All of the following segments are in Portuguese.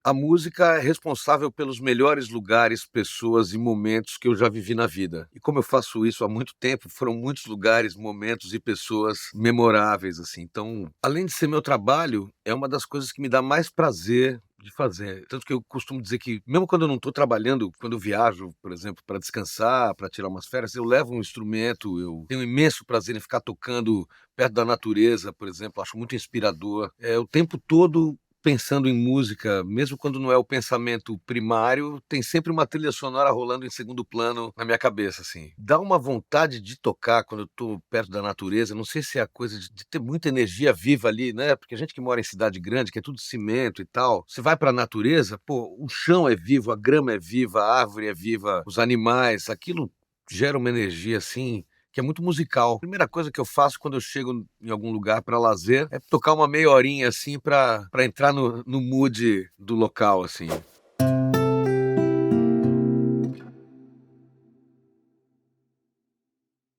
A música é responsável pelos melhores lugares, pessoas e momentos que eu já vivi na vida. E como eu faço isso há muito tempo, foram muitos lugares, momentos e pessoas memoráveis, assim. Então, além de ser meu trabalho, é uma das coisas que me dá mais prazer de fazer. Tanto que eu costumo dizer que, mesmo quando eu não estou trabalhando, quando eu viajo, por exemplo, para descansar, para tirar umas férias, eu levo um instrumento, eu tenho imenso prazer em ficar tocando perto da natureza, por exemplo, acho muito inspirador. É o tempo todo pensando em música, mesmo quando não é o pensamento primário, tem sempre uma trilha sonora rolando em segundo plano na minha cabeça, assim. Dá uma vontade de tocar quando eu tô perto da natureza, não sei se é a coisa de ter muita energia viva ali, né, porque a gente que mora em cidade grande, que é tudo cimento e tal, você vai pra natureza, pô, o chão é vivo, a grama é viva, a árvore é viva, os animais, aquilo gera uma energia, assim, que é muito musical. A primeira coisa que eu faço quando eu chego em algum lugar para lazer é tocar uma meia horinha assim para entrar no mood do local, assim.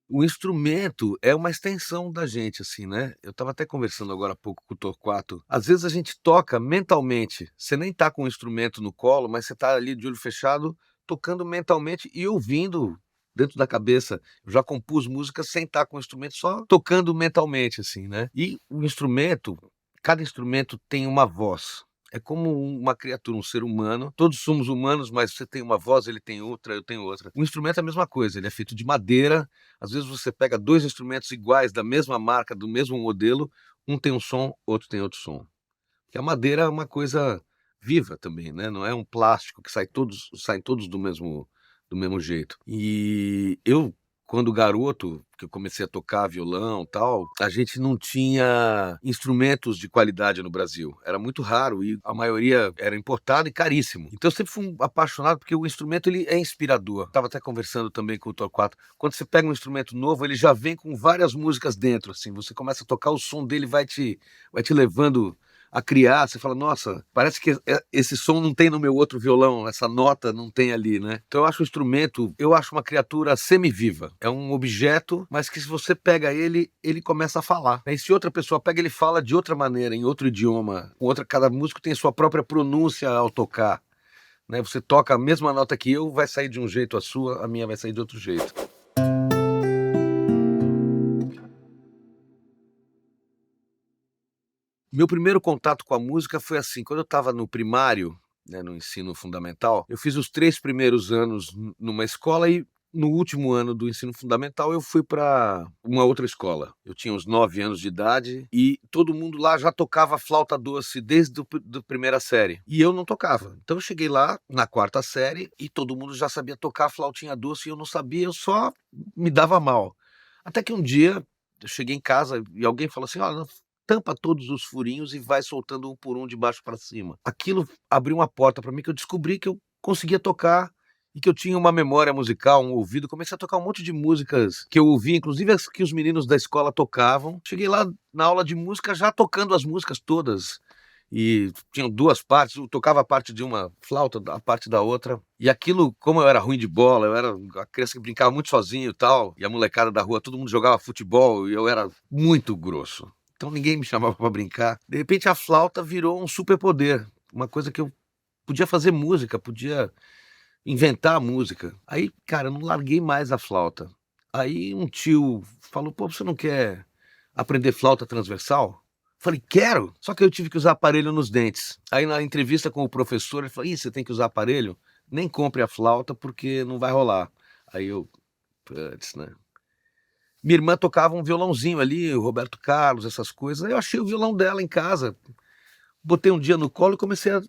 O instrumento é uma extensão da gente, assim, né. Eu estava até conversando agora há pouco com o Torquato. Às vezes a gente toca mentalmente, você nem tá com o instrumento no colo, mas você tá ali de olho fechado, tocando mentalmente e ouvindo dentro da cabeça. Eu já compus músicas sem estar com o instrumento, só tocando mentalmente, assim, né. E o instrumento, cada instrumento tem uma voz. É como uma criatura, um ser humano. Todos somos humanos, mas você tem uma voz, ele tem outra, eu tenho outra. O instrumento é a mesma coisa, ele é feito de madeira. Às vezes você pega 2 instrumentos iguais, da mesma marca, do mesmo modelo, um tem um som, outro tem outro som. Porque a madeira é uma coisa viva também, né, não é um plástico que saem todos do mesmo jeito. E eu, quando garoto, que eu comecei a tocar violão, tal, a gente não tinha instrumentos de qualidade no Brasil, era muito raro e a maioria era importado e caríssimo. Então eu sempre fui um apaixonado, porque o instrumento ele é inspirador. Estava até conversando também com o Torquato, quando você pega um instrumento novo, ele já vem com várias músicas dentro, assim, você começa a tocar, o som dele vai te levando a criar, você fala: "Nossa, parece que esse som não tem no meu outro violão, essa nota não tem ali", né. Então eu acho uma criatura semi-viva. É um objeto, mas que se você pega ele, ele começa a falar, né. E se outra pessoa pega, ele fala de outra maneira, em outro idioma, com outra, cada músico tem sua própria pronúncia ao tocar, né. Você toca a mesma nota que eu, vai sair de um jeito a sua, a minha vai sair de outro jeito. Meu primeiro contato com a música foi assim, quando eu estava no primário, né, no ensino fundamental, eu fiz os 3 primeiros anos numa escola e no último ano do ensino fundamental eu fui para uma outra escola. Eu tinha uns 9 anos de idade e todo mundo lá já tocava flauta doce desde do primeira série, e eu não tocava. Então eu cheguei lá na quarta série e todo mundo já sabia tocar a flautinha doce e eu não sabia, eu só me dava mal. Até que um dia eu cheguei em casa e alguém falou assim: "Olha, tampa todos os furinhos e vai soltando um por um de baixo para cima". Aquilo abriu uma porta para mim, que eu descobri que eu conseguia tocar e que eu tinha uma memória musical, um ouvido. Comecei a tocar um monte de músicas que eu ouvia, inclusive as que os meninos da escola tocavam. Cheguei lá na aula de música já tocando as músicas todas. E tinham 2 partes, eu tocava a parte de uma flauta, a parte da outra. E aquilo, como eu era ruim de bola, eu era a criança que brincava muito sozinho e tal, e a molecada da rua, todo mundo jogava futebol e eu era muito grosso. Então ninguém me chamava pra brincar. De repente a flauta virou um superpoder, uma coisa que eu podia fazer música, podia inventar música. Aí, cara, eu não larguei mais a flauta. Aí um tio falou: "Pô, você não quer aprender flauta transversal?" Falei: "Quero", só que eu tive que usar aparelho nos dentes. Aí na entrevista com o professor, ele falou: "Ih, você tem que usar aparelho? Nem compre a flauta, porque não vai rolar". Aí eu: "Puts, né". Minha irmã tocava um violãozinho ali, o Roberto Carlos, essas coisas, aí eu achei o violão dela em casa, botei um dia no colo e comecei a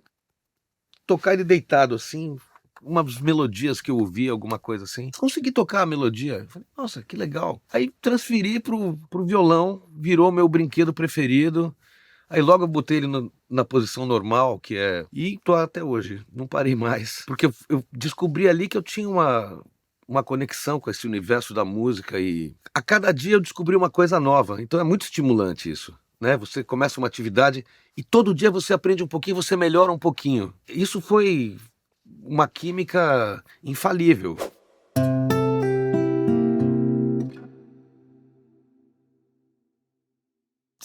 tocar ele deitado, assim, umas melodias que eu ouvia, alguma coisa assim. Consegui tocar a melodia, eu falei: "Nossa, que legal". Aí transferi pro violão, virou meu brinquedo preferido. Aí logo eu botei ele na posição normal, que é, e tô até hoje, não parei mais, porque eu descobri ali que eu tinha uma conexão com esse universo da música e a cada dia eu descobri uma coisa nova, então é muito estimulante isso, né, você começa uma atividade e todo dia você aprende um pouquinho, você melhora um pouquinho. Isso foi uma química infalível.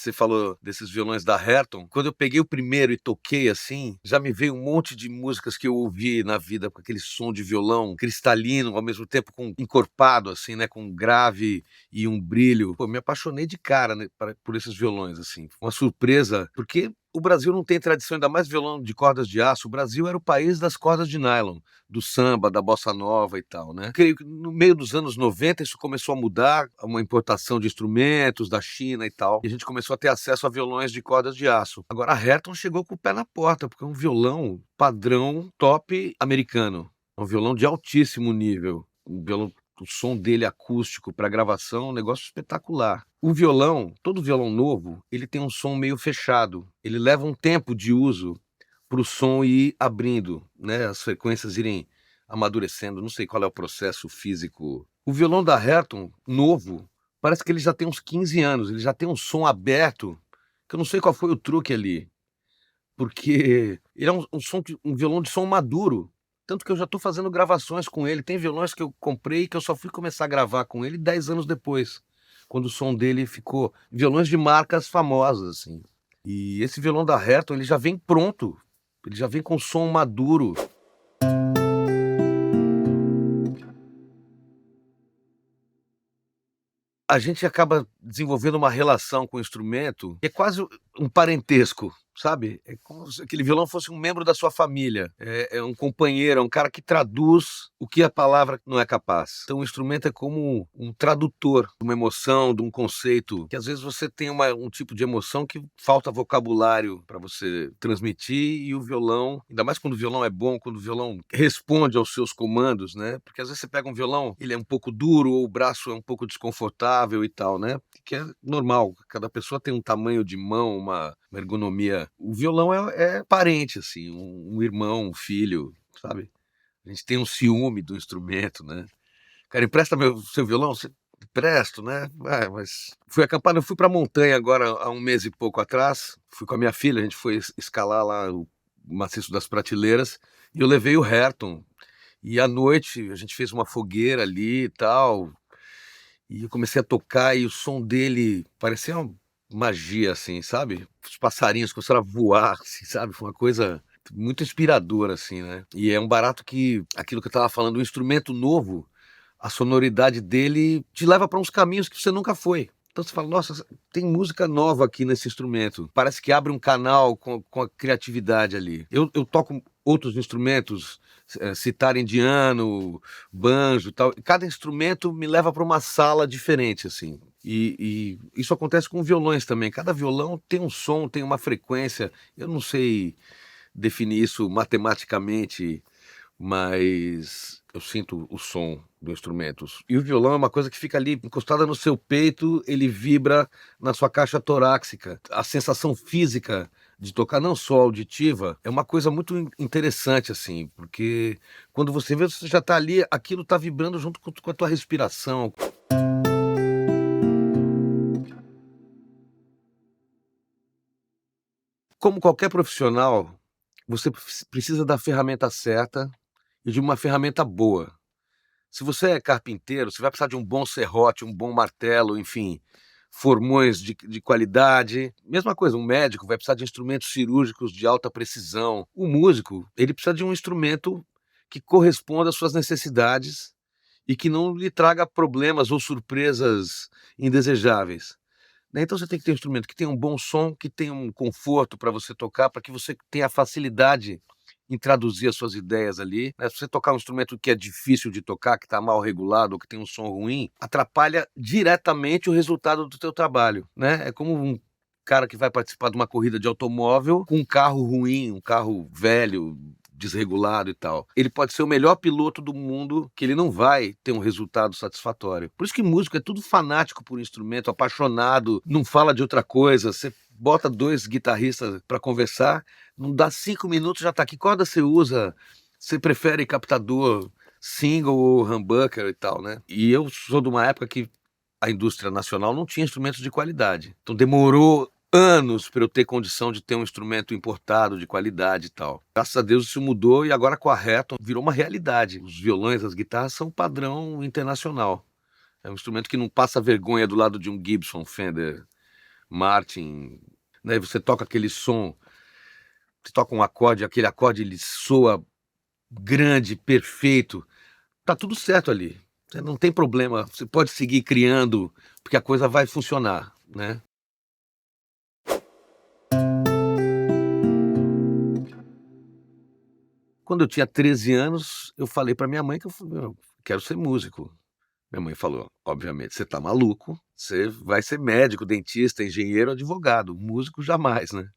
Você falou desses violões da Hairton. Quando eu peguei o primeiro e toquei assim, já me veio um monte de músicas que eu ouvi na vida com aquele som de violão cristalino, ao mesmo tempo com encorpado, assim, né? Com um grave e um brilho. Pô, me apaixonei de cara, né, por esses violões, assim. Uma surpresa, porque o Brasil não tem tradição, ainda mais violão de cordas de aço. O Brasil era o país das cordas de nylon, do samba, da bossa nova e tal, né? Creio que no meio dos anos 90 isso começou a mudar, uma importação de instrumentos da China e tal, e a gente começou a ter acesso a violões de cordas de aço. Agora a Hairton chegou com o pé na porta, porque é um violão padrão top americano. É um violão de altíssimo nível. Um violão, o som dele acústico para gravação, um negócio espetacular. O violão, todo violão novo, ele tem um som meio fechado. Ele leva um tempo de uso para o som ir abrindo, né? As frequências irem amadurecendo. Não sei qual é o processo físico. O violão da Hairton, novo, parece que ele já tem uns 15 anos. Ele já tem um som aberto, que eu não sei qual foi o truque ali. Porque ele é um violão de som maduro. Tanto que eu já estou fazendo gravações com ele. Tem violões que eu comprei que eu só fui começar a gravar com ele 10 anos depois, quando o som dele ficou. Violões de marcas famosas, assim. E esse violão da Hairton, ele já vem pronto. Ele já vem com som maduro. A gente acaba desenvolvendo uma relação com o instrumento, que é quase um parentesco, sabe? É como se aquele violão fosse um membro da sua família, é um companheiro, é um cara que traduz o que a palavra não é capaz. Então o instrumento é como um tradutor de uma emoção, de um conceito, que às vezes você tem um tipo de emoção que falta vocabulário para você transmitir, e o violão, ainda mais quando o violão é bom, quando o violão responde aos seus comandos, né? Porque às vezes você pega um violão, ele é um pouco duro, ou o braço é um pouco desconfortável e tal, né? Que é normal, cada pessoa tem um tamanho de mão, uma ergonomia. O violão é parente, assim, um irmão, um filho, sabe? A gente tem um ciúme do instrumento, né? Cara, empresta seu violão? Você empresto, né? Mas fui acampar, eu fui pra montanha agora há um mês e pouco atrás. Fui com a minha filha, a gente foi escalar lá o Maciço das Prateleiras e eu levei o Hairton. E à noite a gente fez uma fogueira ali e tal. E eu comecei a tocar e o som dele parecia uma magia, assim, sabe? Os passarinhos começaram a voar, assim, sabe? Foi uma coisa muito inspiradora, assim, né? E é um barato que, aquilo que eu estava falando, um instrumento novo, a sonoridade dele te leva para uns caminhos que você nunca foi. Então você fala, nossa, tem música nova aqui nesse instrumento. Parece que abre um canal com a criatividade ali. Eu toco outros instrumentos, citar indiano, banjo e tal. Cada instrumento me leva para uma sala diferente, assim. E isso acontece com violões também. Cada violão tem um som, tem uma frequência. Eu não sei definir isso matematicamente, mas eu sinto o som do instrumento. E o violão é uma coisa que fica ali encostada no seu peito, ele vibra na sua caixa torácica. A sensação física de tocar, não só auditiva, é uma coisa muito interessante, assim, porque quando você vê, você já está ali, aquilo está vibrando junto com a tua respiração. Como qualquer profissional, você precisa da ferramenta certa e de uma ferramenta boa. Se você é carpinteiro, você vai precisar de um bom serrote, um bom martelo, enfim, formões de qualidade. Mesma coisa, um médico vai precisar de instrumentos cirúrgicos de alta precisão. O músico, ele precisa de um instrumento que corresponda às suas necessidades e que não lhe traga problemas ou surpresas indesejáveis, né? Então você tem que ter um instrumento que tenha um bom som, que tenha um conforto para você tocar, para que você tenha facilidade em traduzir as suas ideias ali, né? Se você tocar um instrumento que é difícil de tocar, que está mal regulado ou que tem um som ruim, atrapalha diretamente o resultado do teu trabalho, né? É como um cara que vai participar de uma corrida de automóvel com um carro ruim, um carro velho, desregulado e tal. Ele pode ser o melhor piloto do mundo, que ele não vai ter um resultado satisfatório. Por isso que músico é tudo fanático por instrumento, apaixonado, não fala de outra coisa. Você bota dois guitarristas para conversar, não dá 5 minutos, já tá. Que corda você usa? Você prefere captador single ou humbucker e tal, né? E eu sou de uma época que a indústria nacional não tinha instrumentos de qualidade. Então demorou anos para eu ter condição de ter um instrumento importado de qualidade e tal. Graças a Deus isso mudou e agora com a Hairton virou uma realidade. Os violões, as guitarras são padrão internacional. É um instrumento que não passa vergonha do lado de um Gibson Fender Martin, né, você toca aquele som, você toca um acorde, aquele acorde ele soa grande, perfeito, tá tudo certo ali. Você não tem problema, você pode seguir criando, porque a coisa vai funcionar, né. Quando eu tinha 13 anos, eu falei pra minha mãe que eu quero ser músico. Minha mãe falou: "Obviamente, você tá maluco, você vai ser médico, dentista, engenheiro, advogado, músico jamais, né".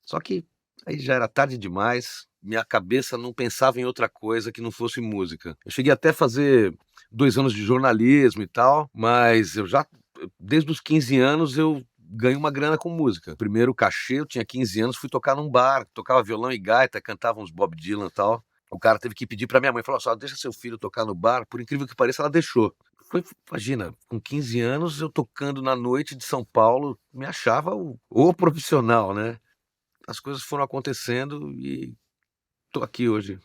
Só que aí já era tarde demais, minha cabeça não pensava em outra coisa que não fosse música. Eu cheguei até a fazer 2 anos de jornalismo e tal, mas desde os 15 anos eu ganho uma grana com música. Primeiro cachê, eu tinha 15 anos, fui tocar num bar, tocava violão e gaita, cantava uns Bob Dylan e tal. O cara teve que pedir pra minha mãe, falou: "Só deixa seu filho tocar no bar", por incrível que pareça, ela deixou. Imagina, com 15 anos eu tocando na noite de São Paulo, me achava o profissional, né. As coisas foram acontecendo e tô aqui hoje.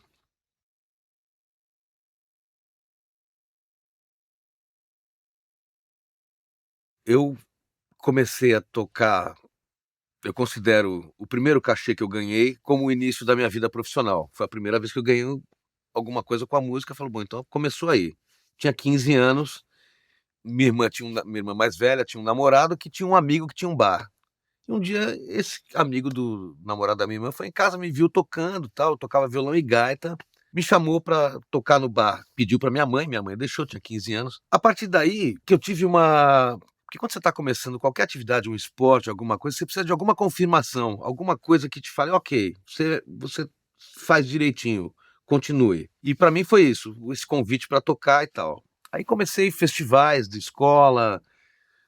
Eu comecei a tocar, eu considero o primeiro cachê que eu ganhei como o início da minha vida profissional. Foi a primeira vez que eu ganhei alguma coisa com a música, falou: "Bom, então começou aí". Tinha 15 anos, minha irmã mais velha tinha um namorado que tinha um amigo que tinha um bar. E um dia esse amigo do namorado da minha irmã foi em casa, me viu tocando, tal, eu tocava violão e gaita, me chamou pra tocar no bar, pediu pra minha mãe deixou, tinha 15 anos. A partir daí que eu tive uma porque quando você tá começando qualquer atividade, um esporte, alguma coisa, você precisa de alguma confirmação, alguma coisa que te fale: "Ok, você faz direitinho, continue". E pra mim foi isso, esse convite pra tocar e tal. Aí comecei festivais de escola,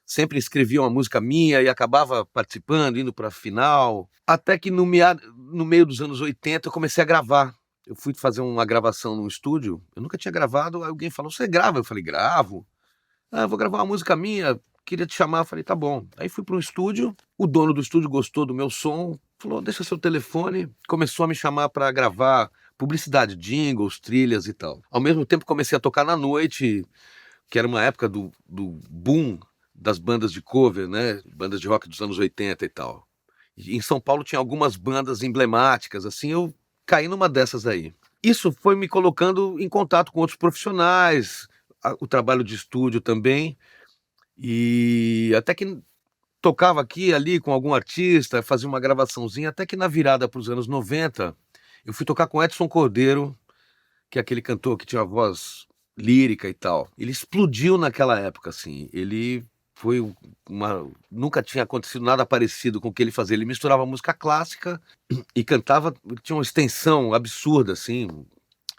sempre escrevia uma música minha e acabava participando, indo pra final, até que no meio dos anos 80 eu comecei a gravar. Eu fui fazer uma gravação num estúdio, eu nunca tinha gravado, aí alguém falou: "Você grava?" Eu falei: "Gravo". "Ah, eu vou gravar uma música minha, queria te chamar", eu falei: "Tá bom". Aí fui para um estúdio, o dono do estúdio gostou do meu som, falou: "Deixa seu telefone", começou a me chamar pra gravar publicidade, jingles, trilhas e tal. Ao mesmo tempo comecei a tocar na noite, que era uma época do boom das bandas de cover, né, bandas de rock dos anos 80 e tal. E em São Paulo tinha algumas bandas emblemáticas, assim, eu caí numa dessas aí. Isso foi me colocando em contato com outros profissionais, o trabalho de estúdio também, e até que tocava aqui e ali com algum artista, fazia uma gravaçãozinha, até que na virada para os anos 90, eu fui tocar com Edson Cordeiro, que é aquele cantor que tinha uma voz lírica e tal. Ele explodiu naquela época, assim, ele foi uma nunca tinha acontecido nada parecido com o que ele fazia, ele misturava música clássica e cantava, tinha uma extensão absurda, assim,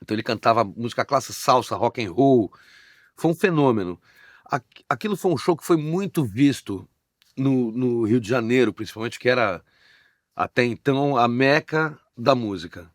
então ele cantava música clássica, salsa, rock and roll, foi um fenômeno. Aquilo foi um show que foi muito visto no Rio de Janeiro, principalmente, que era até então a meca da música.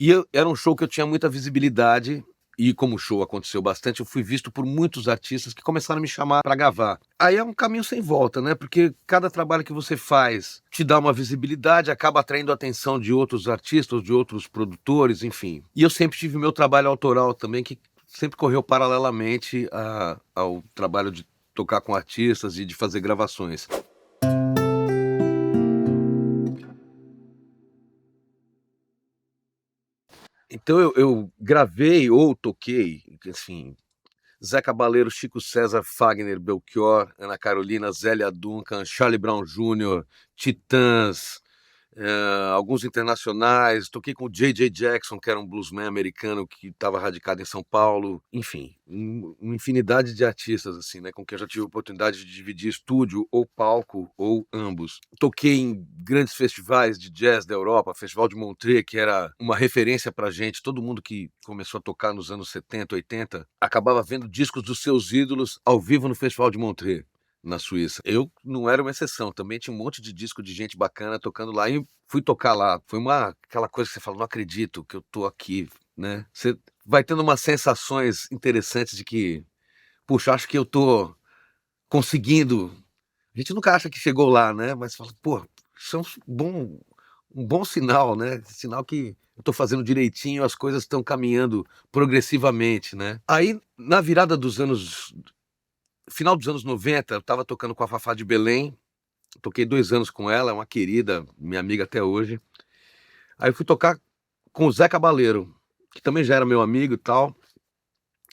E era um show que eu tinha muita visibilidade, e como o show aconteceu bastante, eu fui visto por muitos artistas que começaram a me chamar para gravar. Aí é um caminho sem volta, né, porque cada trabalho que você faz te dá uma visibilidade, acaba atraindo a atenção de outros artistas, de outros produtores, enfim. E eu sempre tive o meu trabalho autoral também, que sempre correu paralelamente ao trabalho de tocar com artistas e de fazer gravações. Então eu gravei ou toquei, assim, Zé Cabaleiro, Chico César, Fagner, Belchior, Ana Carolina, Zélia Duncan, Charlie Brown Júnior, Titãs, alguns internacionais, toquei com o J.J. Jackson, que era um bluesman americano que estava radicado em São Paulo, enfim, uma infinidade de artistas, assim, né, com quem eu já tive a oportunidade de dividir estúdio ou palco ou ambos. Toquei em grandes festivais de jazz da Europa, Festival de Montreux, que era uma referência pra gente, todo mundo que começou a tocar nos anos 70, 80, acabava vendo discos dos seus ídolos ao vivo no Festival de Montreux, na Suíça. Eu não era uma exceção, também tinha um monte de disco de gente bacana tocando lá e fui tocar lá. Foi aquela coisa que você fala: "Não acredito que eu tô aqui", né. Você vai tendo umas sensações interessantes de que: "Puxa, acho que eu tô conseguindo". A gente nunca acha que chegou lá, né, mas fala: "Pô, isso é um bom sinal, né, sinal que eu tô fazendo direitinho, as coisas estão caminhando progressivamente", né. Aí, na virada dos anos final dos anos 90, eu estava tocando com a Fafá de Belém, toquei 2 anos com ela, é uma querida, minha amiga até hoje. Aí eu fui tocar com o Zé Cabaleiro, que também já era meu amigo e tal,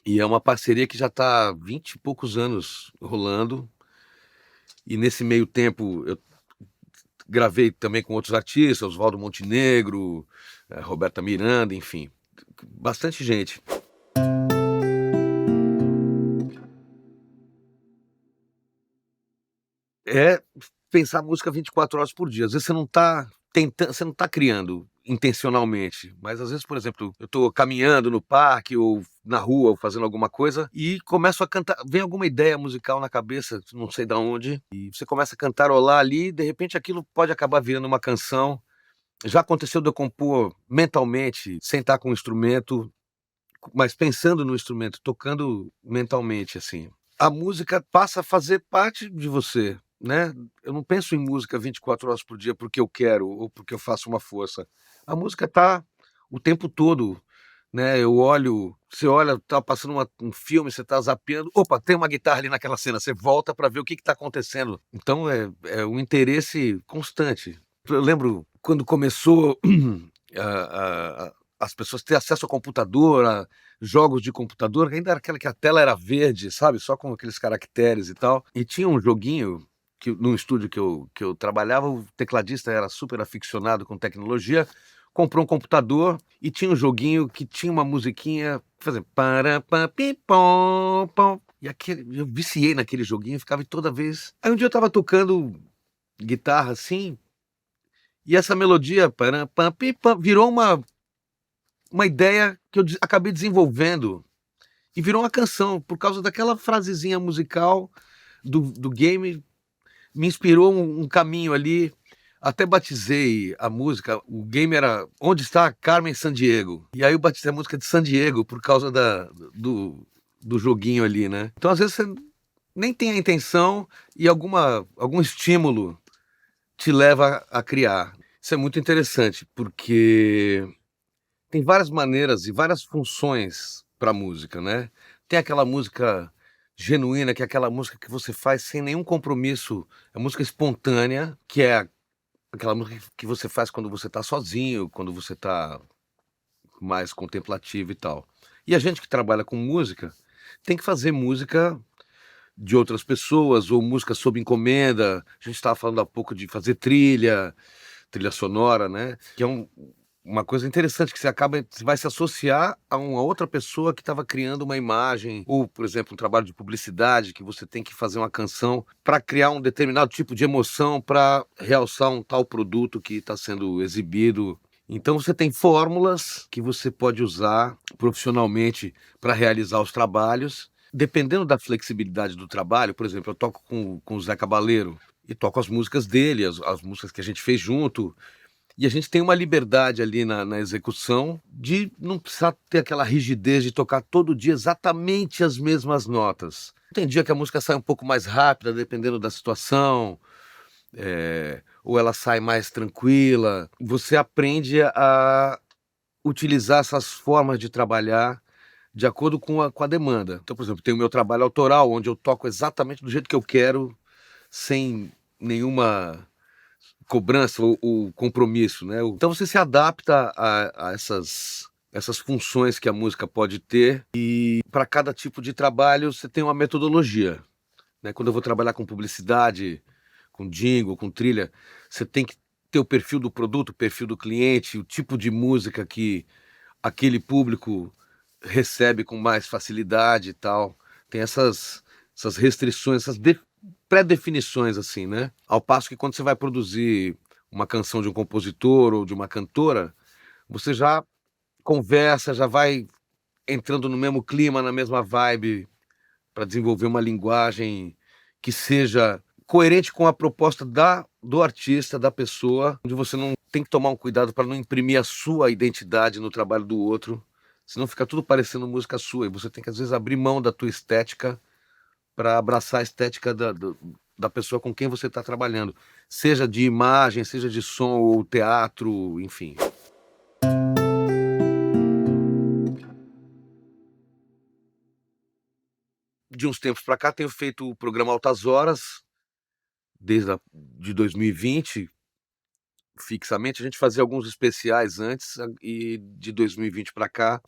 e é uma parceria que já tá há 20 e poucos anos rolando, e nesse meio tempo eu gravei também com outros artistas, Oswaldo Montenegro, Roberta Miranda, enfim, bastante gente. É pensar música 24 horas por dia. Às vezes você não tá tentando, você não tá criando intencionalmente, mas às vezes, por exemplo, eu tô caminhando no parque ou na rua ou fazendo alguma coisa e começo a cantar, vem alguma ideia musical na cabeça, não sei da onde, e você começa a cantarolar ali, e de repente aquilo pode acabar virando uma canção. Já aconteceu de eu compor mentalmente, sem estar com o instrumento, mas pensando no instrumento, tocando mentalmente, assim. A música passa a fazer parte de você, né. Eu não penso em música 24 horas por dia porque eu quero ou porque eu faço uma força. A música tá o tempo todo, né, eu olho você olha, tá passando um filme, você tá zapeando, opa, tem uma guitarra ali naquela cena, você volta pra ver o que que tá acontecendo. Então é um interesse constante. Eu lembro quando começou a as pessoas ter acesso ao computador, a jogos de computador, ainda era aquela que a tela era verde, sabe, só com aqueles caracteres e tal. E tinha um joguinho que num estúdio que eu trabalhava, o tecladista era super aficionado com tecnologia, comprou um computador e tinha um joguinho que tinha uma musiquinha fazendo para pa pi pom pom, e aquele eu viciei naquele joguinho, ficava toda vez aí um dia eu estava tocando guitarra, assim, e essa melodia param pam pi pam virou uma ideia que eu acabei desenvolvendo e virou uma canção por causa daquela frasezinha musical do game, me inspirou um caminho ali, até batizei a música, o game era Onde Está Carmen Sandiego, e aí eu batizei a música de San Diego por causa do, do joguinho ali, né. Então às vezes você nem tem a intenção e algum estímulo te leva a criar. Isso é muito interessante, porque tem várias maneiras e várias funções para música, né. Tem aquela música genuína, que é aquela música que você faz sem nenhum compromisso, é música espontânea, que é aquela música que você faz quando você tá sozinho, quando você tá mais contemplativo e tal. E a gente que trabalha com música, tem que fazer música de outras pessoas ou música sob encomenda. A gente estava falando há pouco de fazer trilha sonora, né, que é uma coisa interessante que você vai se associar a uma outra pessoa que estava criando uma imagem ou, por exemplo, um trabalho de publicidade que você tem que fazer uma canção para criar um determinado tipo de emoção, para realçar um tal produto que está sendo exibido. Então você tem fórmulas que você pode usar profissionalmente para realizar os trabalhos. Dependendo da flexibilidade do trabalho, por exemplo, eu toco com o Zé Cabaleiro e toco as músicas dele, as músicas que a gente fez junto, e a gente tem uma liberdade ali na execução de não precisar ter aquela rigidez de tocar todo dia exatamente as mesmas notas. Tem dia que a música sai um pouco mais rápida, dependendo da situação, ou ela sai mais tranquila. Você aprende a utilizar essas formas de trabalhar de acordo com a demanda. Então, por exemplo, tem o meu trabalho autoral, onde eu toco exatamente do jeito que eu quero, sem nenhuma cobrança ou compromisso, né. Então você se adapta a essas funções que a música pode ter, e para cada tipo de trabalho você tem uma metodologia, né. Quando eu vou trabalhar com publicidade, com jingle, com trilha, você tem que ter o perfil do produto, o perfil do cliente, o tipo de música que aquele público recebe com mais facilidade e tal. Tem essas restrições, essas pré-definições, assim, né. Ao passo que quando você vai produzir uma canção de um compositor ou de uma cantora, você já conversa, já vai entrando no mesmo clima, na mesma vibe, para desenvolver uma linguagem que seja coerente com a proposta do artista, da pessoa, onde você não tem que tomar um cuidado para não imprimir a sua identidade no trabalho do outro, senão fica tudo parecendo música sua, e você tem que às vezes abrir mão da tua estética para abraçar a estética da pessoa com quem você está trabalhando, seja de imagem, seja de som ou teatro, enfim. De uns tempos para cá tenho feito o programa Altas Horas, de 2020, fixamente. A gente fazia alguns especiais antes, e de 2020 para cá,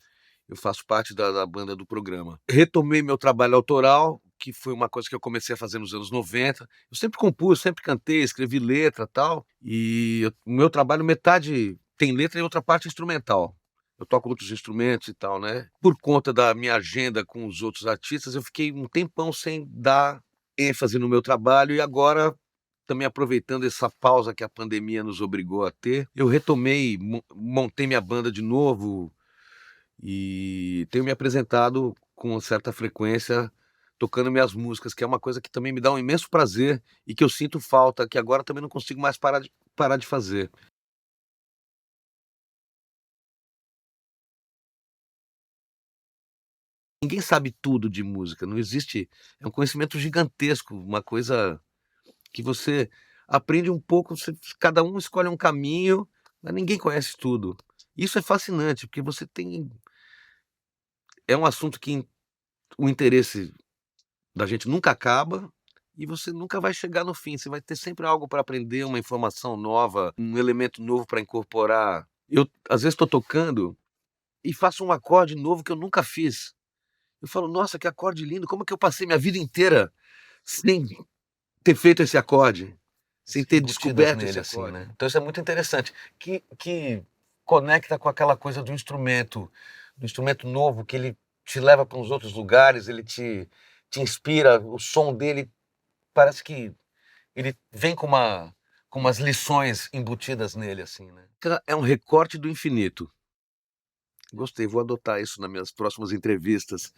eu faço parte da banda do programa. Retomei meu trabalho autoral, que foi uma coisa que eu comecei a fazer nos anos 90. Eu sempre compus, sempre cantei, escrevi letra, tal, e o meu trabalho metade tem letra e outra parte instrumental. Eu toco outros instrumentos e tal, né. Por conta da minha agenda com os outros artistas, eu fiquei um tempão sem dar ênfase no meu trabalho, e agora, também aproveitando essa pausa que a pandemia nos obrigou a ter, eu retomei, montei minha banda de novo, e tenho me apresentado com certa frequência, tocando minhas músicas, que é uma coisa que também me dá um imenso prazer e que eu sinto falta, que agora também não consigo mais parar de fazer. Ninguém sabe tudo de música, não existe, é um conhecimento gigantesco, uma coisa que você aprende um pouco, cada um escolhe um caminho, mas ninguém conhece tudo. Isso é fascinante, porque você tem, é um assunto que o interesse da gente nunca acaba, e você nunca vai chegar no fim, você vai ter sempre algo para aprender, uma informação nova, um elemento novo para incorporar. Eu, às vezes, estou tocando e faço um acorde novo que eu nunca fiz. Eu falo: "Nossa, que acorde lindo, como que eu passei minha vida inteira sem ter feito esse acorde, sem ter Embutidas descoberto esse nele, assim, acorde?". né. Então isso é muito interessante, que conecta com aquela coisa do instrumento novo, que ele te leva para uns outros lugares, ele te inspira, o som dele parece que ele vem com umas lições embutidas nele, assim, né. É um recorte do infinito. Gostei, vou adotar isso nas minhas próximas entrevistas.